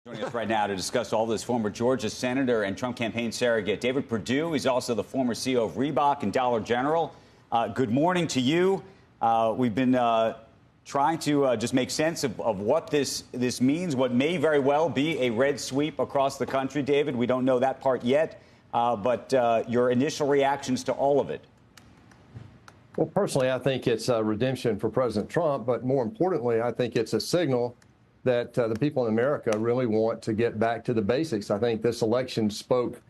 Joining us right now to discuss all this, former Georgia Senator and Trump campaign surrogate David Perdue. He's also the former CEO of Reebok and Dollar General. Good morning to you. We've been trying to just make sense of what this means, what may very well be a red sweep across the country. David, we don't know that part yet, but your initial reactions to all of it. Well, personally, I think it's a redemption for President Trump, but more importantly, I think it's a signal that the people in America really want to get back to the basics. I think this election spoke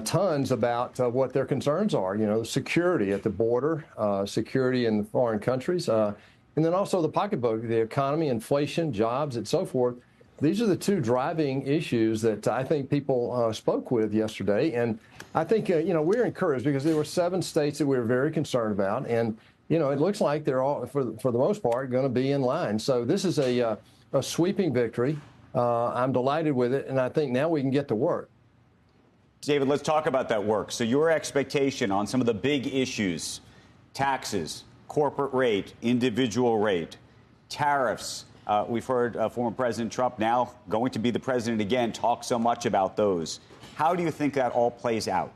tons about what their concerns are, you know, security at the border, security in foreign countries, and then also the pocketbook, the economy, inflation, jobs, and so forth. These are the two driving issues that I think people spoke with yesterday. And I think, you know, we're encouraged because there were 7 states that we were very concerned about. And, you know, it looks like they're all, for the most part, going to be in line. So this is a sweeping victory. I'm delighted with it, and I think now we can get to work. David, let's talk about that work. So your expectation on some of the big issues, taxes, corporate rate, individual rate, tariffs. We've heard former President Trump, now going to be the president again, talk so much about those. How do you think that all plays out?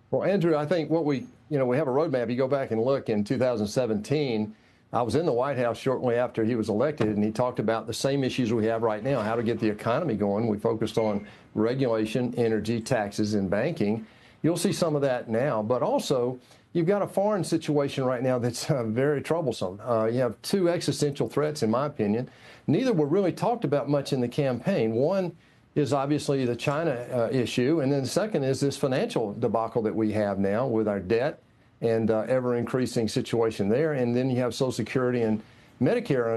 Well, Andrew, I think what we have a roadmap. You go back and look in 2017, I was in the White House shortly after he was elected, and he talked about the same issues we have right now, how to get the economy going. We focused on regulation, energy, taxes, and banking. You'll see some of that now, but also you've got a foreign situation right now that's very troublesome. You have 2 existential threats, in my opinion. Neither were really talked about much in the campaign. One is obviously the China issue, and then the second is this financial debacle that we have now with our debt and ever-increasing situation there. And then you have Social Security and Medicare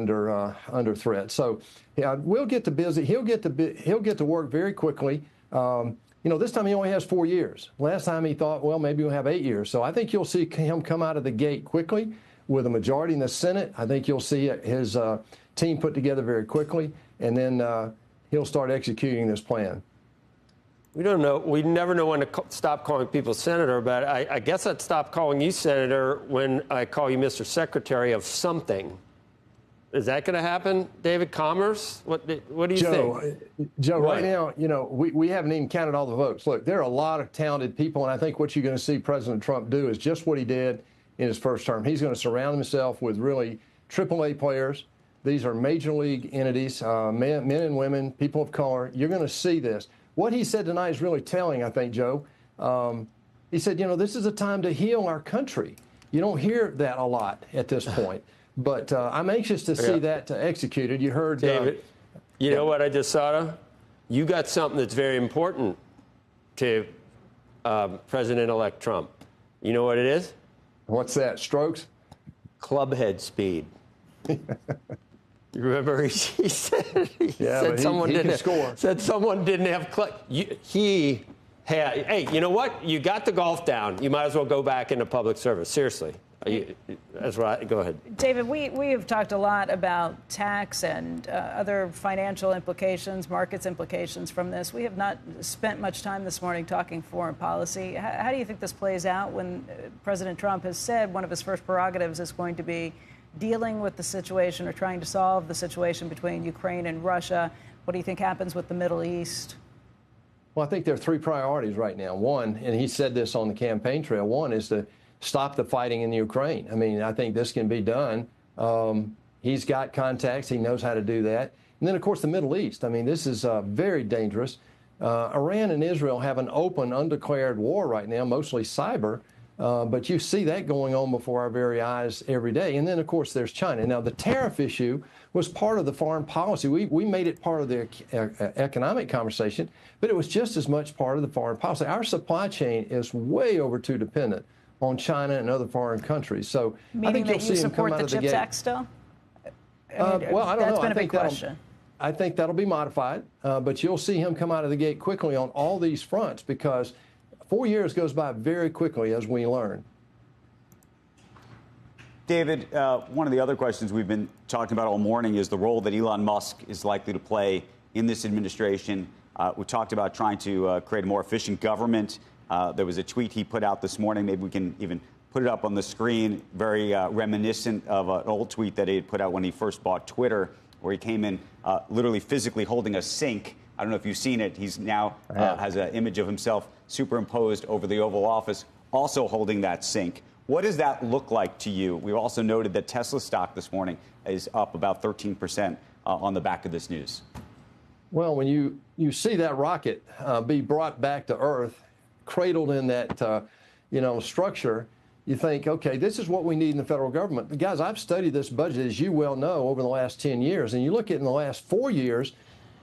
under threat. So yeah, we'll get to busy. He'll get to work very quickly. You know, this time he only has 4 years. Last time he thought, well, maybe we'll have 8 years. So I think you'll see him come out of the gate quickly with a majority in the Senate. I think you'll see his team put together very quickly, and then he'll start executing this plan. We don't know. We never know when to stop calling people senator, but I guess I'd stop calling you senator when I call you Mr. Secretary of something. Is that going to happen, David? Commerce? What do you think? Joe, right now, you know, we haven't even counted all the votes. Look, there are a lot of talented people, and I think what you're going to see President Trump do is just what he did in his first term. He's going to surround himself with really AAA players. These are major league entities, men and women, people of color. You're going to see this. What he said tonight is really telling, I think, Joe. He said, you know, this is a time to heal our country. You don't hear that a lot at this point. But I'm anxious to see that executed. You heard David, you know what I just thought of? You got something that's very important to President-elect Trump. You know what it is? What's that? Strokes? Clubhead speed. You remember he said someone didn't have he had. Hey, you know what? You got the golf down. You might as well go back into public service. Seriously. That's right. Go ahead. David, we have talked a lot about tax and other financial implications, markets implications from this. We have not spent much time this morning talking foreign policy. How do you think this plays out when President Trump has said one of his first prerogatives is going to be dealing with the situation or trying to solve the situation between Ukraine and Russia? What do you think happens with the Middle East? Well, I think there are 3 priorities right now. One, and he said this on the campaign trail, one is to stop the fighting in Ukraine. I mean, I think this can be done. He's got contacts. He knows how to do that. And then, of course, the Middle East. I mean, this is very dangerous. Iran and Israel have an open, undeclared war right now, mostly cyber. But you see that going on before our very eyes every day. And then, of course, there's China. Now, the tariff issue was part of the foreign policy. We made it part of the economic conversation, but it was just as much part of the foreign policy. Our supply chain is way over too dependent on China and other foreign countries. So I think you'll see him come out of the gate. Meaning that you support the CHIPS Act still? Well, I don't know. That's been a big question. I think that'll be modified, but you'll see him come out of the gate quickly on all these fronts because 4 years goes by very quickly, as we learn. David, one of the other questions we've been talking about all morning is the role that Elon Musk is likely to play in this administration. We talked about trying to create a more efficient government. There was a tweet he put out this morning. Maybe we can even put it up on the screen, very reminiscent of an old tweet that he had put out when he first bought Twitter, where he came in literally physically holding a sink I don't know if you've seen it. He's now has an image of himself superimposed over the Oval Office, also holding that sink. What does that look like to you? We've also noted that Tesla stock this morning is up about 13% on the back of this news. Well, when you see that rocket be brought back to Earth, cradled in that structure, you think, okay, this is what we need in the federal government. But guys, I've studied this budget, as you well know, over the last 10 years, and you look at in the last 4 years,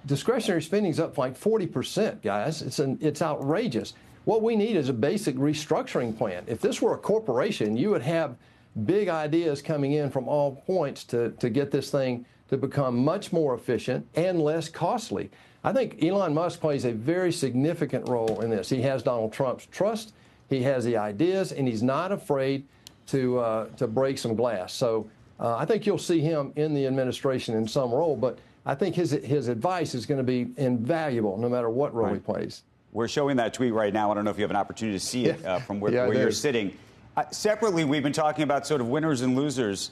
discretionary spending is up like 40%, guys. It's outrageous. What we need is a basic restructuring plan. If this were a corporation, you would have big ideas coming in from all points to get this thing to become much more efficient and less costly. I think Elon Musk plays a very significant role in this. He has Donald Trump's trust, he has the ideas, and he's not afraid to break some glass. So I think you'll see him in the administration in some role, but I think his advice is going to be invaluable no matter what role he plays. We're showing that tweet right now. I don't know if you have an opportunity to see it from where you're sitting. Separately, we've been talking about sort of winners and losers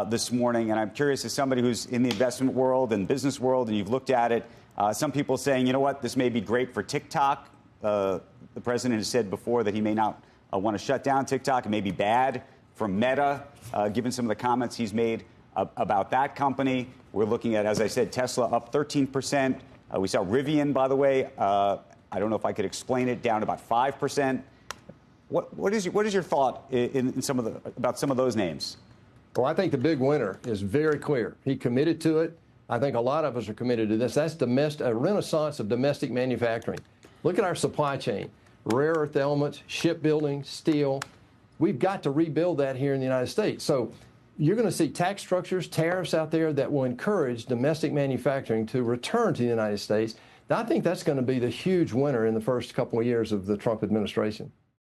this morning, and I'm curious, as somebody who's in the investment world and business world, and you've looked at it, some people saying, you know what, this may be great for TikTok. The president has said before that he may not want to shut down TikTok. It may be bad for Meta, given some of the comments he's made about that company. We're looking at, as I said, Tesla up 13%. We saw Rivian, by the way. I don't know if I could explain it, down about 5%. What is your thought in about some of those names? Well, I think the big winner is very clear. He committed to it. I think a lot of us are committed to this. That's a renaissance of domestic manufacturing. Look at our supply chain. Rare earth elements, shipbuilding, steel. We've got to rebuild that here in the United States. So you're going to see tax structures, tariffs out there that will encourage domestic manufacturing to return to the United States. I think that's going to be the huge winner in the first couple of years of the Trump administration.